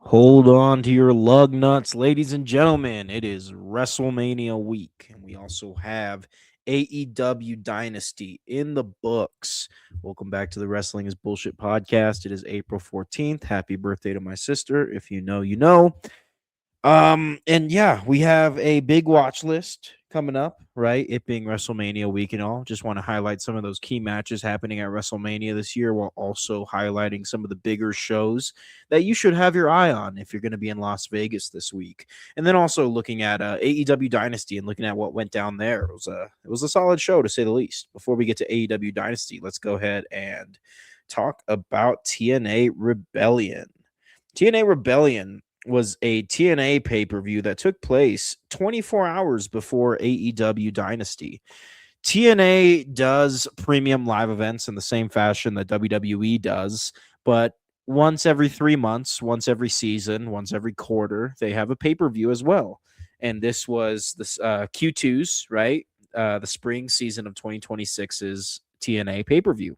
Hold on to your lug nuts, ladies and gentlemen. It is WrestleMania week, and we also have AEW Dynasty in the books. Welcome back to the Wrestling is Bullshit podcast. It is April 14th. Happy birthday to my sister. If you know, you know. And yeah, we have a big watch list coming up, right? It being WrestleMania week and all. Just want to highlight some of those key matches happening at WrestleMania this year while also highlighting some of the bigger shows that you should have your eye on if you're going to be in Las Vegas this week. And then also looking at AEW Dynasty and looking at what went down there. It was a solid show to say the least. Before we get to AEW Dynasty, let's go ahead and talk about TNA Rebellion. TNA Rebellion was a TNA pay-per-view that took place 24 hours before AEW Dynasty. TNA does premium live events in the same fashion that WWE does, but once every 3 months, once every season, once every quarter, they have a pay-per-view as well. And this was the Q2's, right? The spring season of 2026's TNA pay-per-view.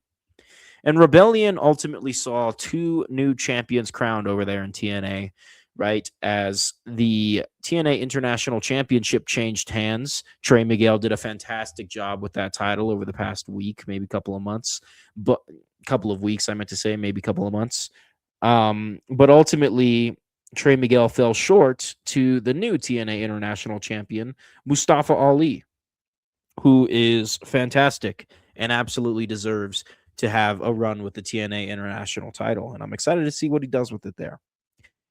And Rebellion ultimately saw two new champions crowned over there in TNA, right? As the TNA International Championship changed hands, Trey Miguel did a fantastic job with that title over the past week, maybe a couple of months, but couple of weeks, I meant to say, maybe a couple of months. But ultimately, Trey Miguel fell short to the new TNA International Champion, Mustafa Ali, who is fantastic and absolutely deserves to have a run with the TNA International title. And I'm excited to see what he does with it there.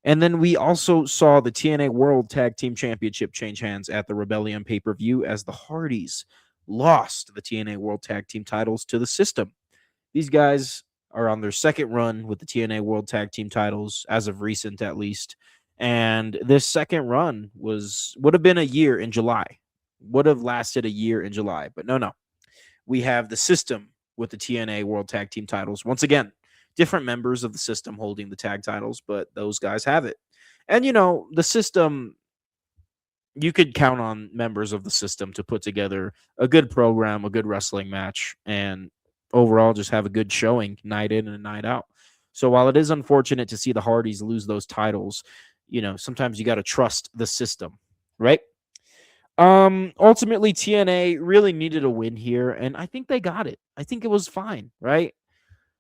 And then we also saw the TNA World Tag Team Championship change hands at the Rebellion pay-per-view as the Hardys lost the TNA World Tag Team titles to the System. These guys are on their second run with the TNA World Tag Team titles, as of recent at least. And this second run would have been a year in July. Would have lasted a year in July. But no. We have the System with the TNA World Tag Team titles. Once again, different members of the System holding the tag titles, but those guys have it. And, the System, you could count on members of the System to put together a good program, a good wrestling match, and overall just have a good showing night in and night out. So while it is unfortunate to see the Hardys lose those titles, sometimes you got to trust the System, right? Ultimately, TNA really needed a win here, and I think they got it. I think it was fine, right?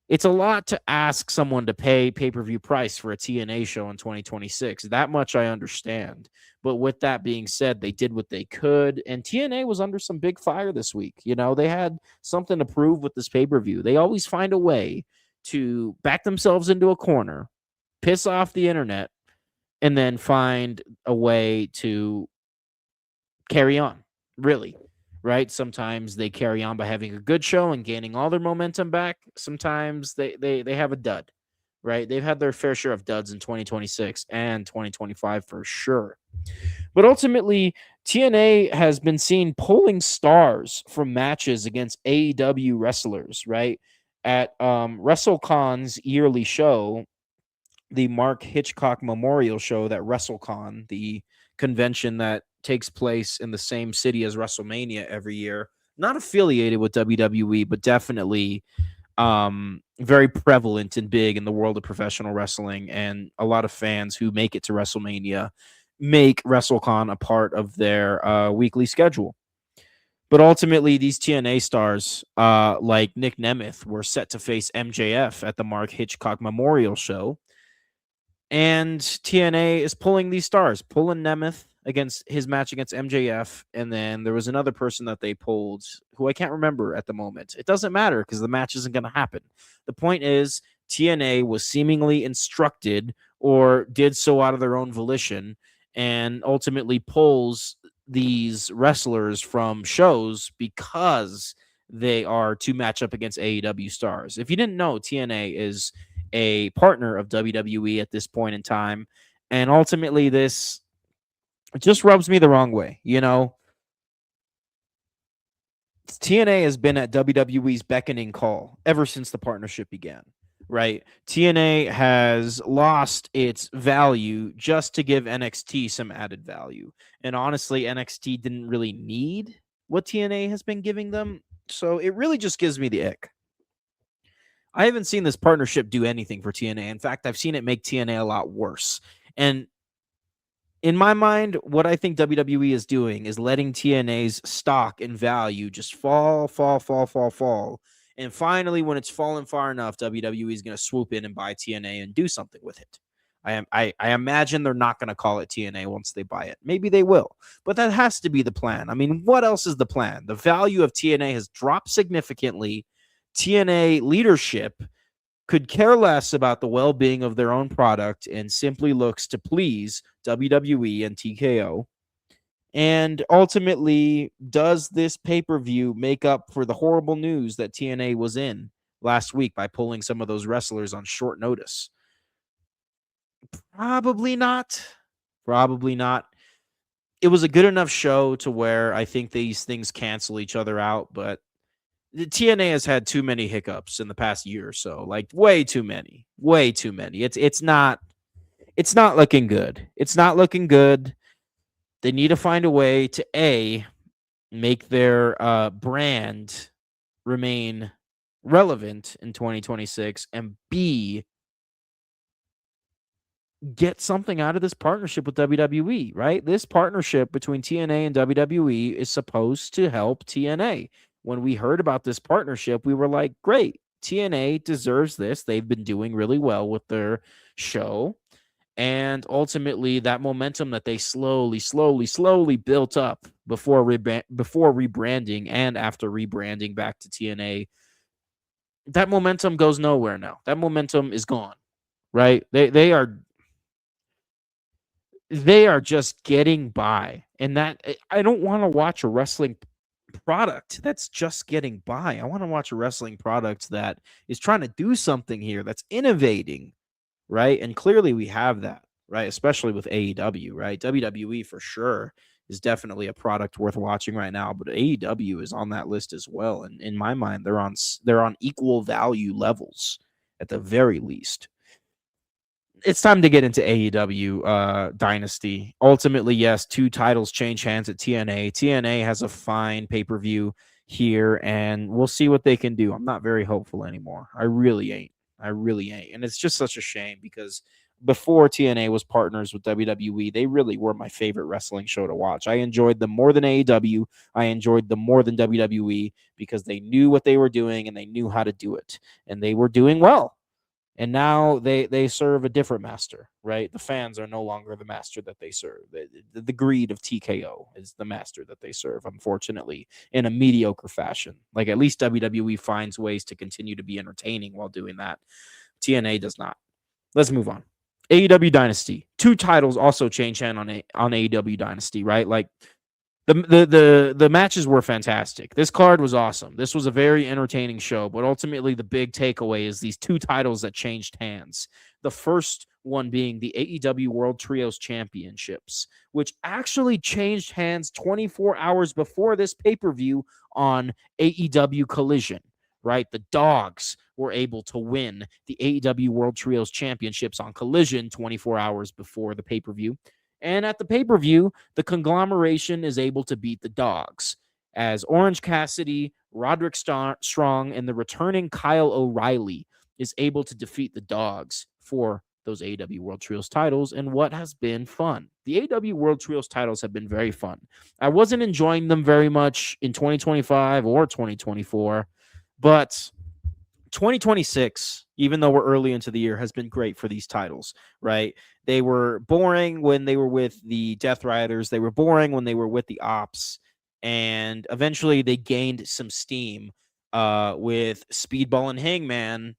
It's a lot to ask someone to pay pay-per-view price for a TNA show in 2026. That much I understand. But with that being said, they did what they could, and TNA was under some big fire this week. They had something to prove with this pay-per-view. They always find a way to back themselves into a corner, piss off the internet, and then find a way to carry on, really, right? Sometimes they carry on by having a good show and gaining all their momentum back. Sometimes they have a dud, right? They've had their fair share of duds in 2026 and 2025 for sure. But ultimately, TNA has been seen pulling stars from matches against AEW wrestlers, right? At WrestleCon's yearly show, the Mark Hitchcock Memorial Show, that WrestleCon, the convention that takes place in the same city as WrestleMania every year, not affiliated with WWE, but definitely very prevalent and big in the world of professional wrestling. And a lot of fans who make it to WrestleMania make WrestleCon a part of their weekly schedule. But ultimately, these TNA stars, like Nick Nemeth, were set to face MJF at the Mark Hitchcock Memorial Show. And TNA is pulling these stars, pulling Nemeth against his match against MJF. And then there was another person that they pulled who I can't remember at the moment. It doesn't matter because the match isn't going to happen. The point is, TNA was seemingly instructed or did so out of their own volition and ultimately pulls these wrestlers from shows because they are to match up against AEW stars. If you didn't know, TNA is a partner of WWE at this point in time. And ultimately, this just rubs me the wrong way. TNA has been at WWE's beckoning call ever since the partnership began, right? TNA has lost its value just to give NXT some added value. And honestly, NXT didn't really need what TNA has been giving them. So it really just gives me the ick. I haven't seen this partnership do anything for TNA. In fact, I've seen it make TNA a lot worse. And in my mind, what I think WWE is doing is letting TNA's stock and value just fall, fall, fall, fall, fall. And finally, when it's fallen far enough, WWE is going to swoop in and buy TNA and do something with it. I imagine they're not going to call it TNA once they buy it. Maybe they will, but that has to be the plan. I mean, what else is the plan? The value of TNA has dropped significantly. TNA leadership could care less about the well-being of their own product and simply looks to please WWE and TKO. And ultimately, does this pay-per-view make up for the horrible news that TNA was in last week by pulling some of those wrestlers on short notice? Probably not. Probably not. It was a good enough show to where I think these things cancel each other out, but the TNA has had too many hiccups in the past year or so, like way too many, way too many. It's not looking good. It's not looking good. They need to find a way to make their brand remain relevant in 2026, and B, get something out of this partnership with WWE, right? This partnership between TNA and WWE is supposed to help TNA. When we heard about this partnership, we were like, great, TNA deserves this. They've been doing really well with their show. And ultimately, that momentum that they slowly built up before rebranding and after rebranding back to TNA, that momentum goes nowhere now. That momentum is gone, right? They are just getting by, and that I don't want to watch a wrestling product that's just getting by. I want to watch a wrestling product that is trying to do something here, that's innovating, right? And clearly we have that, right? Especially with AEW, right? WWE for sure is definitely a product worth watching right now, but AEW is on that list as well. And in my mind, they're on equal value levels at the very least. It's time to get into AEW Dynasty. Ultimately, yes, two titles change hands at TNA. TNA has a fine pay-per-view here, and we'll see what they can do. I'm not very hopeful anymore. I really ain't. I really ain't. And it's just such a shame because before TNA was partners with WWE, they really were my favorite wrestling show to watch. I enjoyed them more than AEW. I enjoyed them more than WWE because they knew what they were doing and they knew how to do it. And they were doing well, and now they serve a different master, right? The fans are no longer the master that they serve. The greed of TKO is the master that they serve, unfortunately, in a mediocre fashion. Like, at least WWE finds ways to continue to be entertaining while doing that. TNA does not. Let's move on. AEW Dynasty. Two titles also change hand on AEW Dynasty, right? Like, the matches were fantastic. This card was awesome. This was a very entertaining show, but ultimately the big takeaway is these two titles that changed hands. The first one being the AEW World Trios Championships, which actually changed hands 24 hours before this pay-per-view on AEW Collision, right? The Dogs were able to win the AEW World Trios Championships on Collision 24 hours before the pay-per-view. And at the pay-per-view, the conglomeration is able to beat the Dogs as Orange Cassidy, Roderick Strong, and the returning Kyle O'Reilly is able to defeat the Dogs for those AEW World Trios titles, and what has been fun. The AEW World Trios titles have been very fun. I wasn't enjoying them very much in 2025 or 2024, but 2026, even though we're early into the year, has been great for these titles, right? They were boring when they were with the Death Riders. They were boring when they were with the Ops. And eventually they gained some steam with Speedball and Hangman.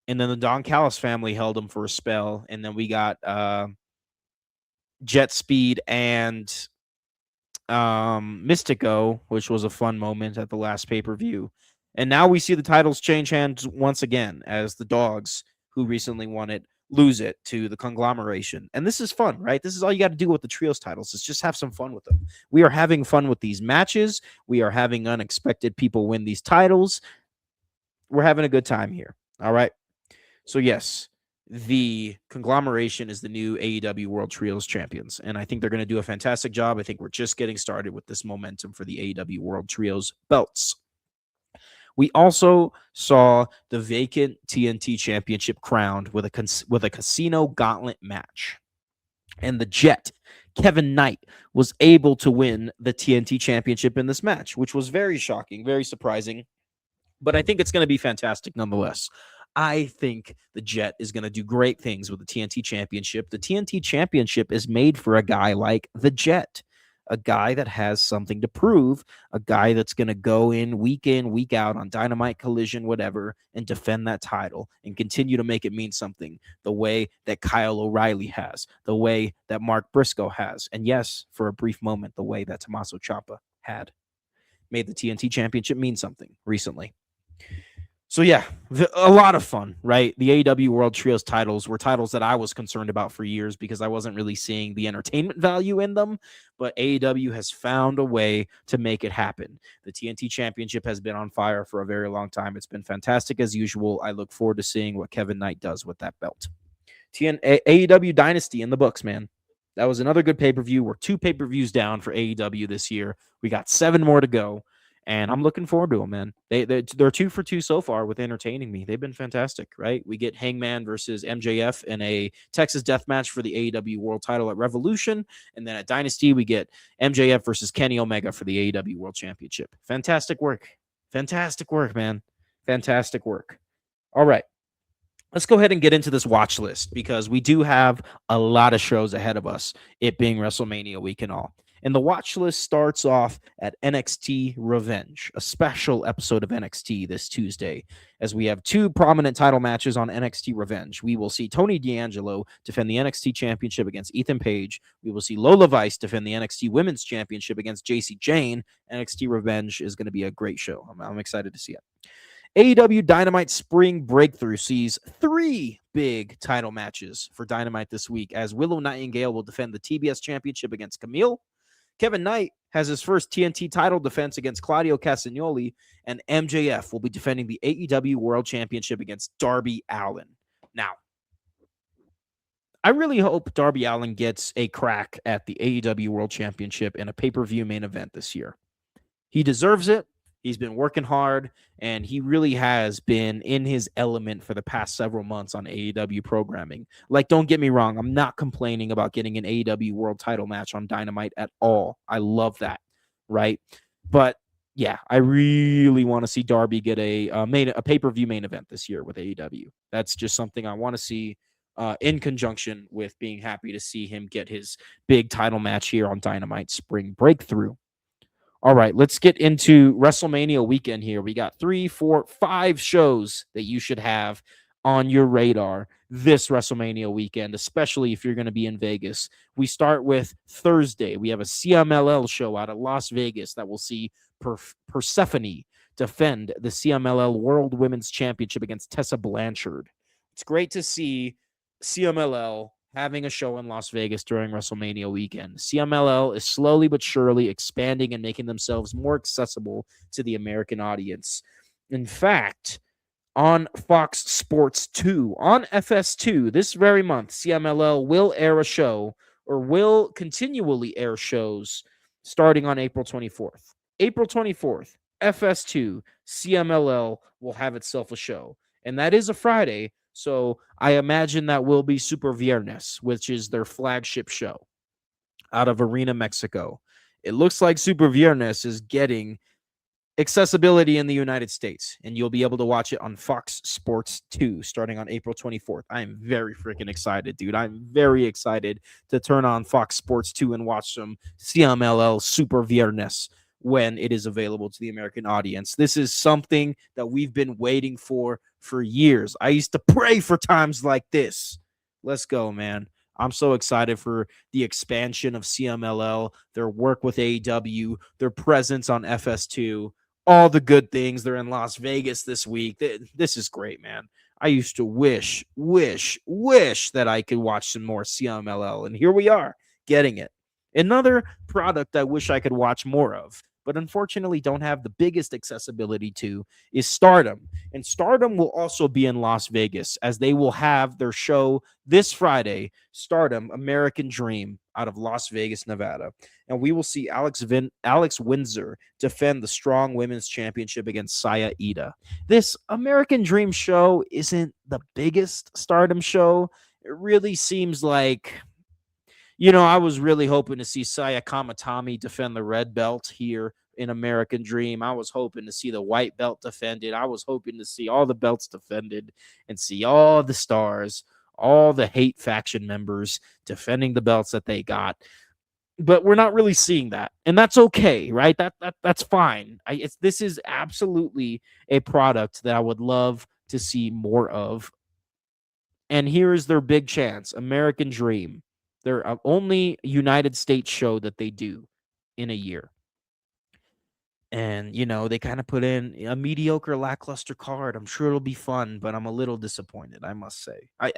And then the Don Callis family held them for a spell. And then we got Jet Speed and Mystico, which was a fun moment at the last pay-per-view. And now we see the titles change hands once again as the Dogs, who recently won it, lose it to the conglomeration. And this is fun, right? This is all you got to do with the trios titles, is just have some fun with them. We are having fun with these matches. We are having unexpected people win these titles. We're having a good time here. All right. So yes, the conglomeration is the new AEW World Trios champions, and I think they're going to do a fantastic job. I think we're just getting started with this momentum for the AEW World Trios belts. We also saw the vacant TNT Championship crowned with a casino gauntlet match. And the Jet, Kevin Knight, was able to win the TNT Championship in this match, which was very shocking, very surprising. But I think it's going to be fantastic nonetheless. I think the Jet is going to do great things with the TNT Championship. The TNT Championship is made for a guy like the Jet, a guy that has something to prove, a guy that's going to go in, week out on Dynamite, Collision, whatever, and defend that title and continue to make it mean something the way that Kyle O'Reilly has, the way that Mark Briscoe has, and yes, for a brief moment, the way that Tommaso Ciampa had made the TNT Championship mean something recently. So yeah, a lot of fun, right? The AEW World Trios titles were titles that I was concerned about for years because I wasn't really seeing the entertainment value in them, but AEW has found a way to make it happen. The TNT Championship has been on fire for a very long time. It's been fantastic as usual. I look forward to seeing what Kevin Knight does with that belt. AEW Dynasty in the books, man. That was another good pay-per-view. We're 2 pay-per-views down for AEW this year. We got 7 more to go. And I'm looking forward to them, man. They're 2 for 2 so far with entertaining me. They've been fantastic, right? We get Hangman versus MJF in a Texas death match for the AEW World Title at Revolution, and then at Dynasty we get MJF versus Kenny Omega for the AEW World Championship. Fantastic work, man. Fantastic work. All right, let's go ahead and get into this watch list because we do have a lot of shows ahead of us, it being WrestleMania week and all. And the watch list starts off at NXT Revenge, a special episode of NXT this Tuesday, as we have 2 prominent title matches on NXT Revenge. We will see Tony D'Angelo defend the NXT Championship against Ethan Page. We will see Lola Vice defend the NXT Women's Championship against JC Jane. NXT Revenge is going to be a great show. I'm excited to see it. AEW Dynamite Spring Breakthrough sees 3 big title matches for Dynamite this week, as Willow Nightingale will defend the TBS Championship against Camille. Kevin Knight has his first TNT title defense against Claudio Castagnoli, and MJF will be defending the AEW World Championship against Darby Allin. Now, I really hope Darby Allin gets a crack at the AEW World Championship in a pay-per-view main event this year. He deserves it. He's been working hard, and he really has been in his element for the past several months on AEW programming. Like, don't get me wrong, I'm not complaining about getting an AEW World Title match on Dynamite at all. I love that, right? But yeah, I really want to see Darby get a pay-per-view main event this year with AEW. That's just something I want to see in conjunction with being happy to see him get his big title match here on Dynamite Spring Breakthrough. All right, let's get into WrestleMania weekend here. We got 3, 4, 5 shows that you should have on your radar this WrestleMania weekend, especially if you're going to be in Vegas. We start with Thursday. We have a CMLL show out of Las Vegas that will see Persephone defend the CMLL World Women's Championship against Tessa Blanchard. It's great to see CMLL having a show in Las Vegas during WrestleMania weekend. CMLL is slowly but surely expanding and making themselves more accessible to the American audience. In fact, on Fox Sports 2, on FS2, this very month, CMLL will air a show or will continually air shows starting on April 24th. April 24th, FS2, CMLL will have itself a show. And that is a Friday, so I imagine that will be Super Viernes, which is their flagship show out of Arena, Mexico. It looks like Super Viernes is getting accessibility in the United States, and you'll be able to watch it on Fox Sports 2 starting on April 24th. I am very freaking excited, dude. I'm very excited to turn on Fox Sports 2 and watch some CMLL Super Viernes when it is available to the American audience. This is something that we've been waiting for years. I used to pray for times like this. Let's go, man. I'm so excited for the expansion of CMLL, their work with AEW, their presence on FS2, all the good things. They're in Las Vegas this week. This is great, man. I used to wish that I could watch some more CMLL, and here we are getting it. Another product I wish I could watch more of, but unfortunately don't have the biggest accessibility to, is Stardom. And Stardom will also be in Las Vegas, as they will have their show this Friday, Stardom American Dream, out of Las Vegas, Nevada. And we will see Alex Windsor defend the Strong Women's Championship against Saya Ida. This American Dream show isn't the biggest Stardom show. It really seems like, I was really hoping to see Saya Kamatami defend the red belt here in American Dream. I was hoping to see the white belt defended. I was hoping to see all the belts defended and see all the stars, all the hate faction members defending the belts that they got. But we're not really seeing that, and that's okay, right? That's fine. This is absolutely a product that I would love to see more of. And here is their big chance, American Dream. Their only United States show that they do in a year. And, they kind of put in a mediocre, lackluster card. I'm sure it'll be fun, but I'm a little disappointed, I must say. I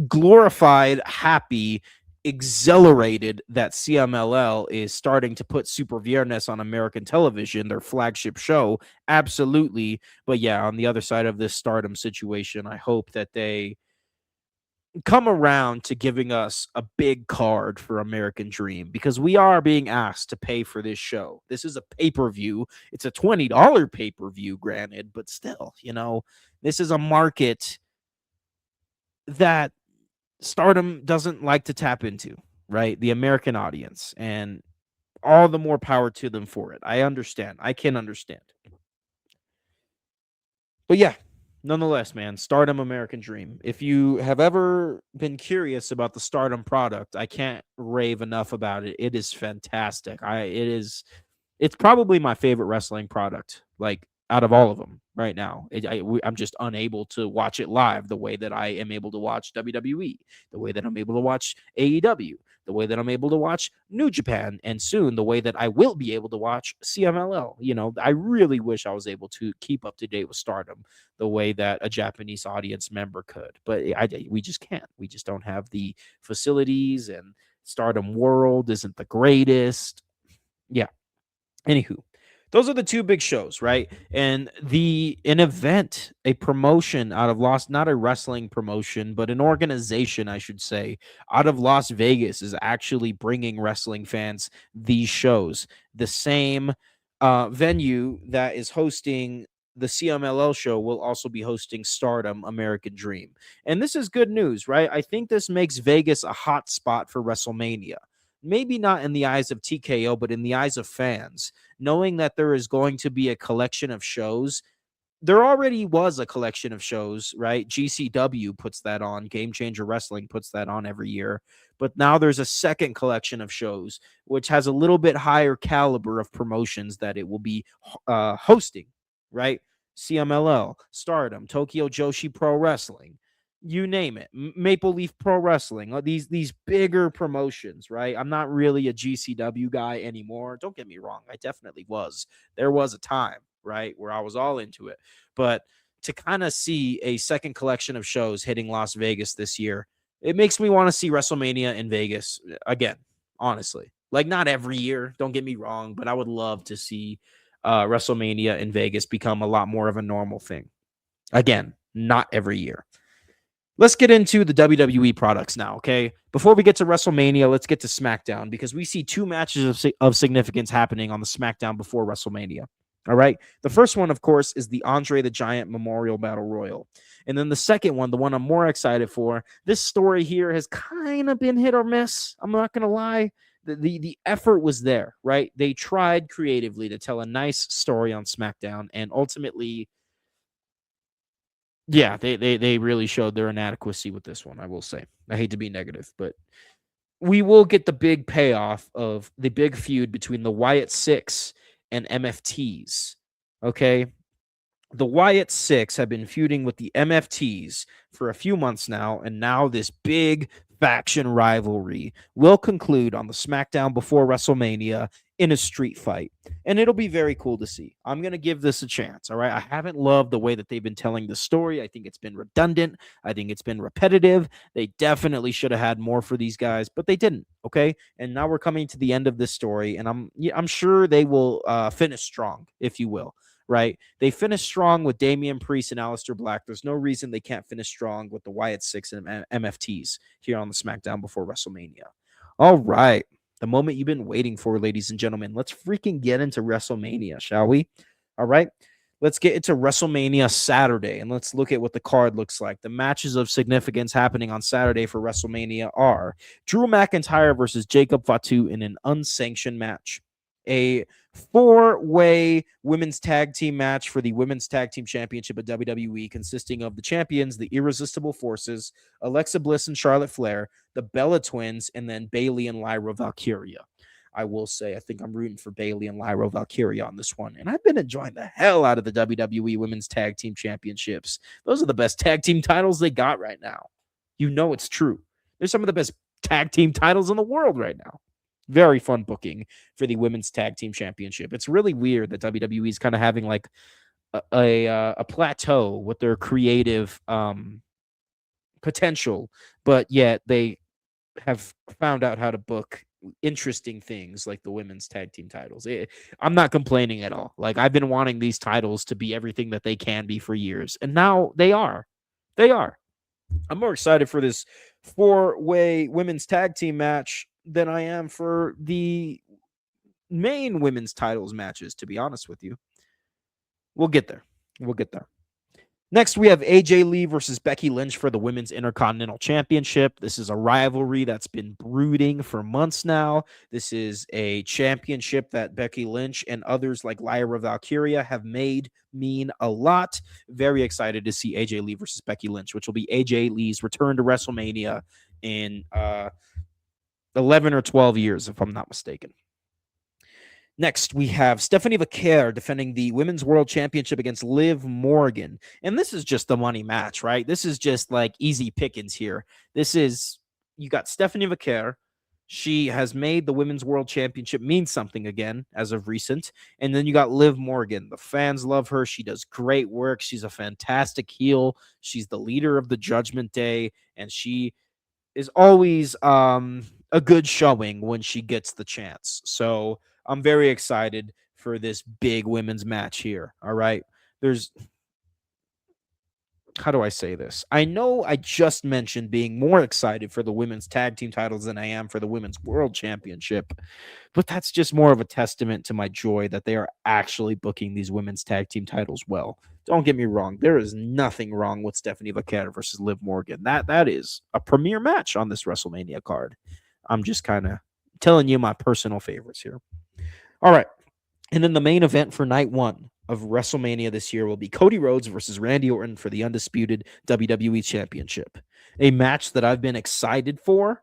glorified, happy, exhilarated that CMLL is starting to put Super Viernes on American television, their flagship show. Absolutely. But yeah, on the other side of this Stardom situation, I hope that they come around to giving us a big card for American Dream, because we are being asked to pay for this show. This is a pay-per-view. It's a $20 pay-per-view, granted, but still, this is a market that Stardom doesn't like to tap into, right? The American audience, and all the more power to them for it. I understand. I can understand. But yeah, nonetheless, man, Stardom American Dream. If you have ever been curious about the Stardom product, I can't rave enough about it. It is fantastic. It's probably my favorite wrestling product, like out of all of them right now. I'm just unable to watch it live the way that I am able to watch WWE, the way that I'm able to watch AEW, the way that I'm able to watch New Japan, and soon the way that I will be able to watch CMLL. I really wish I was able to keep up to date with Stardom the way that a Japanese audience member could, but we just can't. We just don't have the facilities, and Stardom World isn't the greatest. Yeah. Anywho, those are the two big shows, right? And an event, a promotion out of not a wrestling promotion, but an organization, I should say, out of Las Vegas is actually bringing wrestling fans these shows. The same venue that is hosting the CMLL show will also be hosting Stardom American Dream. And this is good news, right? I think this makes Vegas a hot spot for WrestleMania. Maybe not in the eyes of TKO, but in the eyes of fans, knowing that there is going to be a collection of shows. There already was a collection of shows, right? GCW puts that on. Game Changer Wrestling puts that on every year. But now there's a second collection of shows, which has a little bit higher caliber of promotions that it will be hosting, right? CMLL, Stardom, Tokyo Joshi Pro Wrestling, you name it, Maple Leaf Pro Wrestling, these bigger promotions, right? I'm not really a GCW guy anymore. Don't get me wrong, I definitely was. There was a time, right, where I was all into it. But to kind of see a second collection of shows hitting Las Vegas this year, it makes me want to see WrestleMania in Vegas again, honestly. Like, not every year, don't get me wrong, but I would love to see WrestleMania in Vegas become a lot more of a normal thing. Again, not every year. Let's get into the WWE products now, okay? Before we get to WrestleMania, let's get to SmackDown, because we see two matches of significance happening on the SmackDown before WrestleMania. All right. The first one, of course, is the Andre the Giant Memorial Battle Royal. And then the second one, the one I'm more excited for, this story here has kind of been hit or miss. I'm not going to lie. The effort was there, right? They tried creatively to tell a nice story on SmackDown, and ultimately, yeah, they really showed their inadequacy with this one, I will say. I hate to be negative, but we will get the big payoff of the big feud between the Wyatt Six and MFTs. Okay. The Wyatt Six have been feuding with the MFTs for a few months now, and now this big faction rivalry will conclude on the SmackDown before WrestleMania in a street fight. And it'll be very cool to see. I'm going to give this a chance, all right? I haven't loved the way that they've been telling the story. I think it's been redundant. I think it's been repetitive. They definitely should have had more for these guys, but they didn't, okay? And now we're coming to the end of this story, and I'm sure they will finish strong, if you will. Right? They finished strong with Damian Priest and Aleister Black. There's no reason they can't finish strong with the Wyatt Six and MFTs here on the SmackDown before WrestleMania. All right. The moment you've been waiting for, ladies and gentlemen. Let's freaking get into WrestleMania, shall we? All right. let's get into WrestleMania Saturday, and let's look at what the card looks like. The matches of significance happening on Saturday for WrestleMania are Drew McIntyre versus Jacob Fatu in an unsanctioned match, a four-way women's tag team match for the Women's Tag Team Championship at WWE, consisting of the champions, the Irresistible Forces, Alexa Bliss and Charlotte Flair, the Bella Twins, and then Bayley and Lyra Valkyria. I will say, I think I'm rooting for Bayley and Lyra Valkyria on this one. And I've been enjoying the hell out of the WWE Women's Tag Team Championships. Those are the best tag team titles they got right now. You know it's true. They're some of the best tag team titles in the world right now. Very fun booking for the Women's Tag Team Championship. It's really weird that WWE is kind of having like a plateau with their creative potential, but yet they have found out how to book interesting things like the women's tag team titles. I'm not complaining at all. Like, I've been wanting these titles to be everything that they can be for years, and now they are. They are. I'm more excited for this four-way women's tag team match than I am for the main women's titles matches, to be honest with you. We'll get there. We'll get there. Next, we have AJ Lee versus Becky Lynch for the Women's Intercontinental Championship. This is a rivalry that's been brooding for months now. This is a championship that Becky Lynch and others like Lyra Valkyria have made mean a lot. Very excited to see AJ Lee versus Becky Lynch, which will be AJ Lee's return to WrestleMania in 11 or 12 years, if I'm not mistaken. Next, we have Stephanie Vaquer defending the Women's World Championship against Liv Morgan. And this is just the money match, right? This is just like easy pickings here. You got Stephanie Vaquer. She has made the Women's World Championship mean something again as of recent. And then you got Liv Morgan. The fans love her. She does great work. She's a fantastic heel. She's the leader of the Judgment Day. And she is always a good showing when she gets the chance. So I'm very excited for this big women's match here. All right. How do I say this? I know I just mentioned being more excited for the women's tag team titles than I am for the women's world championship, but that's just more of a testament to my joy that they are actually booking these women's tag team titles well. Don't get me wrong. There is nothing wrong with Stephanie Vaquer versus Liv Morgan. That is a premier match on this WrestleMania card. I'm just kind of telling you my personal favorites here. All right. And then the main event for night one of WrestleMania this year will be Cody Rhodes versus Randy Orton for the undisputed WWE Championship. A match that I've been excited for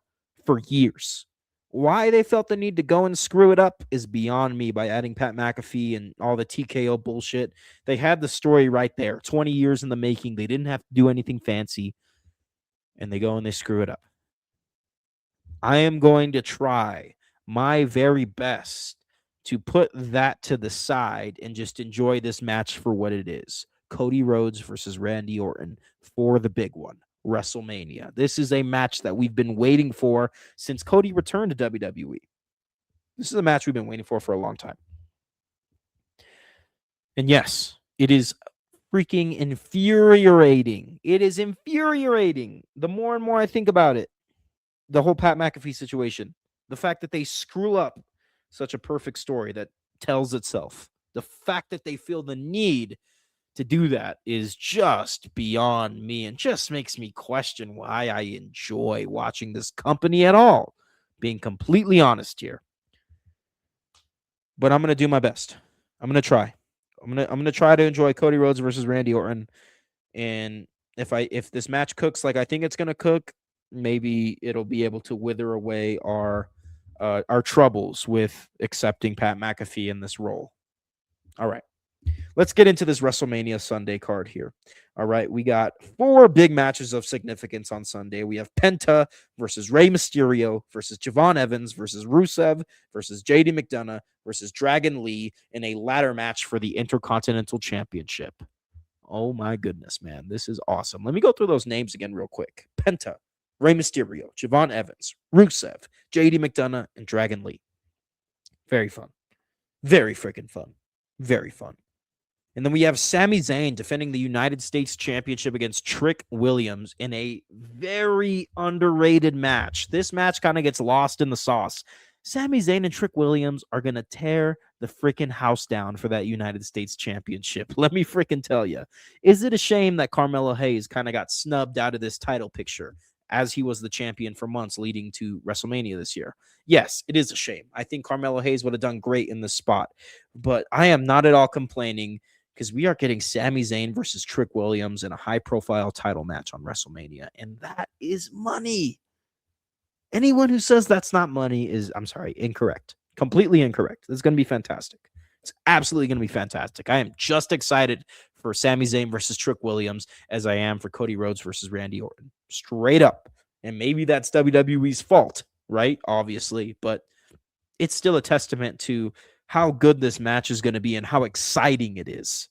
years. Why they felt the need to go and screw it up is beyond me by adding Pat McAfee and all the TKO bullshit. They had the story right there. 20 years in the making. They didn't have to do anything fancy. And they go and they screw it up. I am going to try my very best to put that to the side and just enjoy this match for what it is. Cody Rhodes versus Randy Orton for the big one, WrestleMania. This is a match that we've been waiting for since Cody returned to WWE. This is a match we've been waiting for a long time. And yes, it is freaking infuriating. It is infuriating. The more and more I think about it, the whole Pat McAfee situation, the fact that they screw up such a perfect story that tells itself. The fact that they feel the need to do that is just beyond me and just makes me question why I enjoy watching this company at all. Being completely honest here. But I'm going to do my best. I'm going to try. I'm going to try to enjoy Cody Rhodes versus Randy Orton. And if this match cooks like I think it's going to cook, maybe it'll be able to wither away our troubles with accepting Pat McAfee in this role. All right. Let's get into this WrestleMania Sunday card here. All right. We got 4 big matches of significance on Sunday. We have Penta versus Rey Mysterio versus Javon Evans versus Rusev versus JD McDonough versus Dragon Lee in a ladder match for the Intercontinental Championship. Oh my goodness, man. This is awesome. Let me go through those names again real quick. Penta, Rey Mysterio, Javon Evans, Rusev, JD McDonough, and Dragon Lee. Very fun. Very freaking fun. Very fun. And then we have Sami Zayn defending the United States Championship against Trick Williams in a very underrated match. This match kind of gets lost in the sauce. Sami Zayn and Trick Williams are going to tear the freaking house down for that United States Championship. Let me freaking tell you. Is it a shame that Carmelo Hayes kind of got snubbed out of this title picture as he was the champion for months leading to WrestleMania this year? Yes, it is a shame. I think Carmelo Hayes would have done great in this spot, but I am not at all complaining because we are getting Sami Zayn versus Trick Williams in a high-profile title match on WrestleMania, and that is money. Anyone who says that's not money is, I'm sorry, incorrect. Completely incorrect. It's going to be fantastic. It's absolutely going to be fantastic. I am just excited for Sami Zayn versus Trick Williams as I am for Cody Rhodes versus Randy Orton. Straight up. And maybe that's WWE's fault, right? Obviously, but it's still a testament to how good this match is going to be and how exciting it is.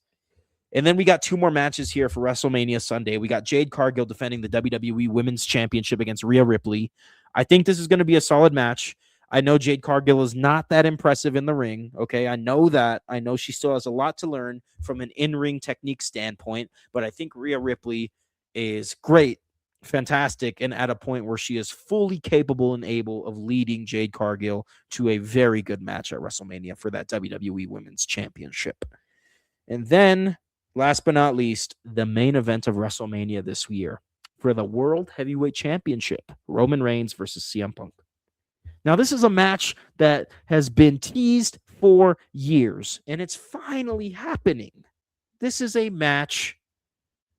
And then we got two more matches here for WrestleMania Sunday. We got Jade Cargill defending the WWE Women's Championship against Rhea Ripley. I think this is going to be a solid match. I know Jade Cargill is not that impressive in the ring. Okay, I know that. I know she still has a lot to learn from an in-ring technique standpoint, but I think Rhea Ripley is great, fantastic, and at a point where she is fully capable and able of leading Jade Cargill to a very good match at WrestleMania for that WWE Women's Championship. And then, last but not least, the main event of WrestleMania this year for the World Heavyweight Championship, Roman Reigns versus CM Punk. Now, this is a match that has been teased for years, and it's finally happening. This is a match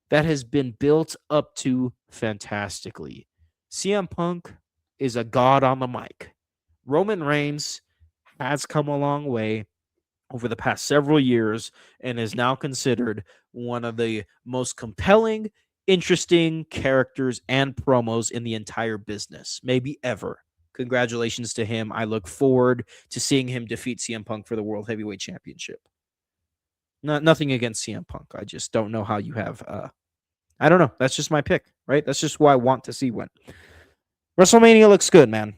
that has been built up to fantastically. CM Punk is a god on the mic. Roman Reigns has come a long way over the past several years and is now considered one of the most compelling, interesting characters and promos in the entire business, maybe ever. Congratulations to him. I look forward to seeing him defeat CM Punk for the World Heavyweight Championship. Nothing against CM Punk. I just don't know how you have I don't know. That's just my pick, right? That's just who I want to see win. WrestleMania looks good, man.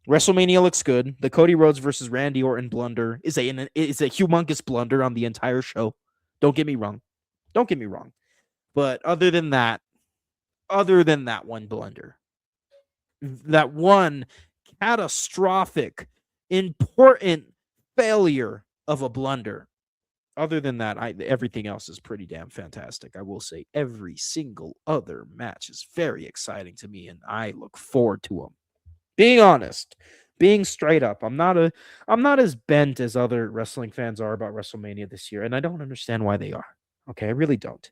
WrestleMania looks good. The Cody Rhodes versus Randy Orton blunder is a humongous blunder on the entire show. Don't get me wrong. But other than that one blunder, that one catastrophic, important failure of a blunder. Other than that, everything else is pretty damn fantastic. I will say every single other match is very exciting to me, and I look forward to them. Being honest, being straight up, I'm not as bent as other wrestling fans are about WrestleMania this year, and I don't understand why they are. Okay, I really don't.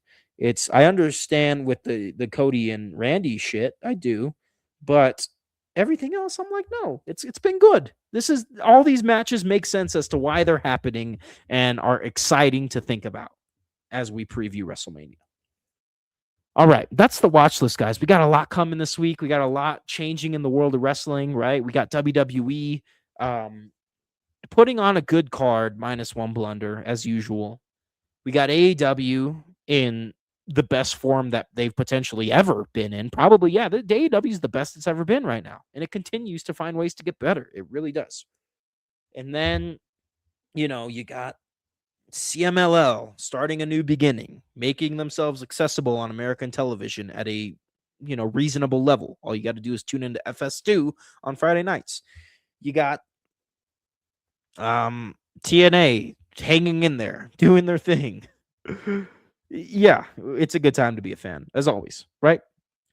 I understand with the Cody and Randy shit, I do, but everything else, I'm like, no, it's been good. All these matches make sense as to why they're happening and are exciting to think about as we preview WrestleMania. All right, that's the watch list, guys. We got a lot coming this week. We got a lot changing in the world of wrestling, right? We got WWE putting on a good card, minus one blunder, as usual. We got AEW in the best form that they've potentially ever been in. Probably, yeah, the AEW is the best it's ever been right now. And it continues to find ways to get better. It really does. And then, you got CMLL starting a new beginning, making themselves accessible on American television at a reasonable level. All you got to do is tune into FS2 on Friday nights. You got TNA hanging in there, doing their thing. Yeah, it's a good time to be a fan, as always, right?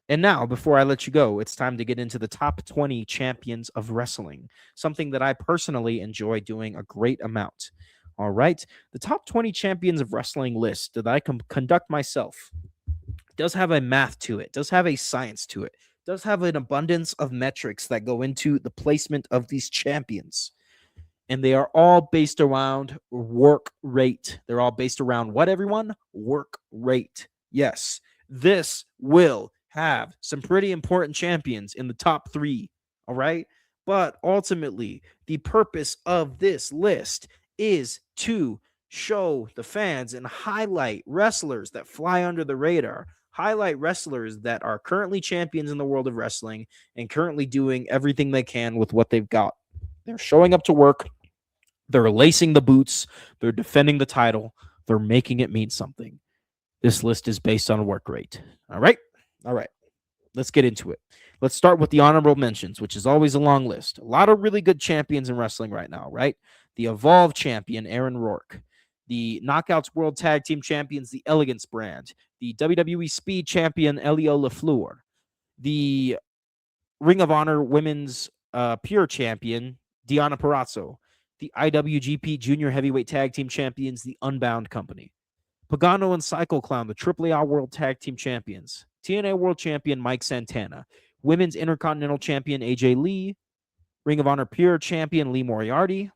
And now, before I let you go, it's time to get into the top 20 champions of wrestling, something that I personally enjoy doing a great amount. All right, the top 20 champions of wrestling list that I can conduct myself does have a math to it, does have a science to it, does have an abundance of metrics that go into the placement of these champions. And they are all based around work rate. They're all based around what, everyone? Work rate. Yes, this will have some pretty important champions in the top 3, all right? But ultimately, the purpose of this list is to show the fans and highlight wrestlers that fly under the radar, highlight wrestlers that are currently champions in the world of wrestling and currently doing everything they can with what they've got. They're showing up to work. They're lacing the boots. They're defending the title. They're making it mean something. This list is based on work rate. All right. Let's get into it. Let's start with the honorable mentions, which is always a long list. A lot of really good champions in wrestling right now, right? The Evolve champion, Aaron Rourke. The Knockouts World Tag Team Champions, the Elegance brand. The WWE Speed Champion, Elio LaFleur. The Ring of Honor Women's Pure Champion, Deonna Purrazzo. The IWGP Junior Heavyweight Tag Team Champions, the Unbound Company. Pagano and Psycho Clown, the AAA World Tag Team Champions. TNA World Champion Mike Santana. Women's Intercontinental Champion AJ Lee. Ring of Honor Pure Champion Lee Moriarty.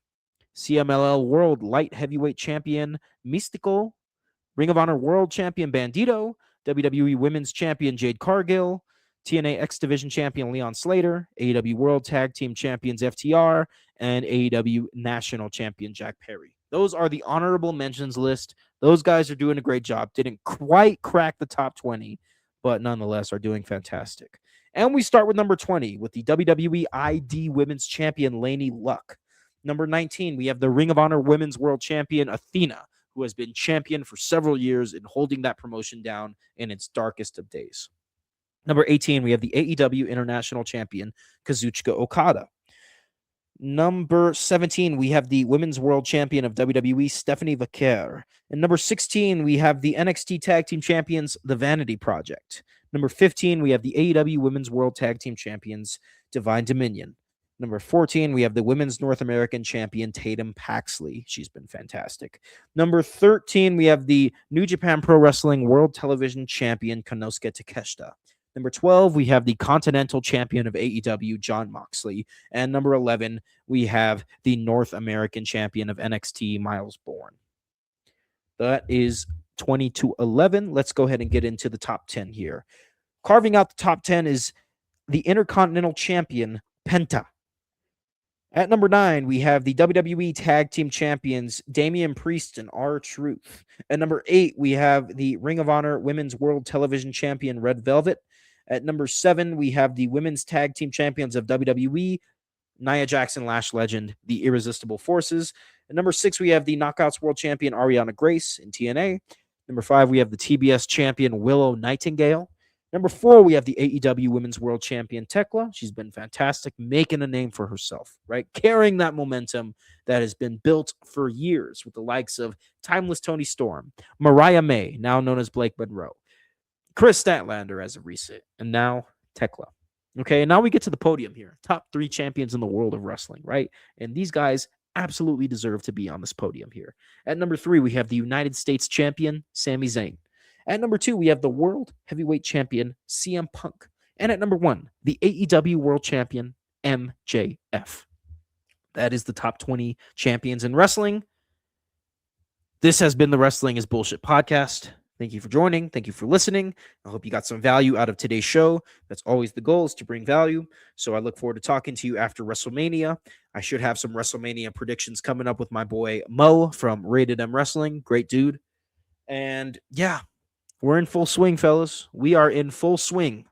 CMLL World Light Heavyweight Champion Mystical. Ring of Honor World Champion Bandito. WWE Women's Champion Jade Cargill. TNA X Division Champion Leon Slater. AEW World Tag Team Champions FTR. And AEW National Champion Jack Perry. Those are the honorable mentions list. Those guys are doing a great job. Didn't quite crack the top 20, but nonetheless are doing fantastic. And we start with number 20 with the WWE ID Women's Champion Lainey Luck. Number 19, we have the Ring of Honor Women's World Champion Athena, who has been champion for several years and holding that promotion down in its darkest of days. Number 18, we have the AEW International Champion Kazuchika Okada. Number 17, we have the Women's World Champion of WWE, Stephanie Vaquer. And number 16, we have the NXT Tag Team Champions, The Vanity Project. Number 15, we have the AEW Women's World Tag Team Champions, Divine Dominion. Number 14, we have the Women's North American Champion, Tatum Paxley. She's been fantastic. Number 13, we have the New Japan Pro Wrestling World Television Champion, Konosuke Takeshita. Number 12, we have the Continental Champion of AEW, Jon Moxley. And number 11, we have the North American Champion of NXT, Miles Bourne. That is 20 to 11. Let's go ahead and get into the top 10 here. Carving out the top 10 is the Intercontinental Champion, Penta. At number 9, we have the WWE Tag Team Champions, Damian Priest and R-Truth. At number 8, we have the Ring of Honor Women's World Television Champion, Red Velvet. At number 7, we have the Women's Tag Team Champions of WWE, Nia Jackson, Lash Legend, the Irresistible Forces. At number 6, we have the Knockouts World Champion, Ariana Grace in TNA. Number 5, we have the TBS Champion, Willow Nightingale. Number 4, we have the AEW Women's World Champion, Tekla. She's been fantastic, making a name for herself, right? Carrying that momentum that has been built for years with the likes of Timeless Toni Storm, Mariah May, now known as Blake Monroe, Chris Statlander as of recent, and now Tekla. Okay, and now we get to the podium here. Top 3 champions in the world of wrestling, right? And these guys absolutely deserve to be on this podium here. At number 3, we have the United States Champion, Sami Zayn. At number 2, we have the World Heavyweight Champion, CM Punk. And at number 1, the AEW World Champion, MJF. That is the top 20 champions in wrestling. This has been the Wrestling is Bullshit podcast. Thank you for joining. Thank you for listening. I hope you got some value out of today's show. That's always the goal, is to bring value. So I look forward to talking to you after WrestleMania. I should have some WrestleMania predictions coming up with my boy Mo from Rated M Wrestling. Great dude. And yeah, we're in full swing, fellas. We are in full swing.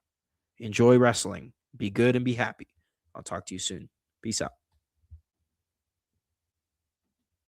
Enjoy wrestling. Be good and be happy. I'll talk to you soon. Peace out.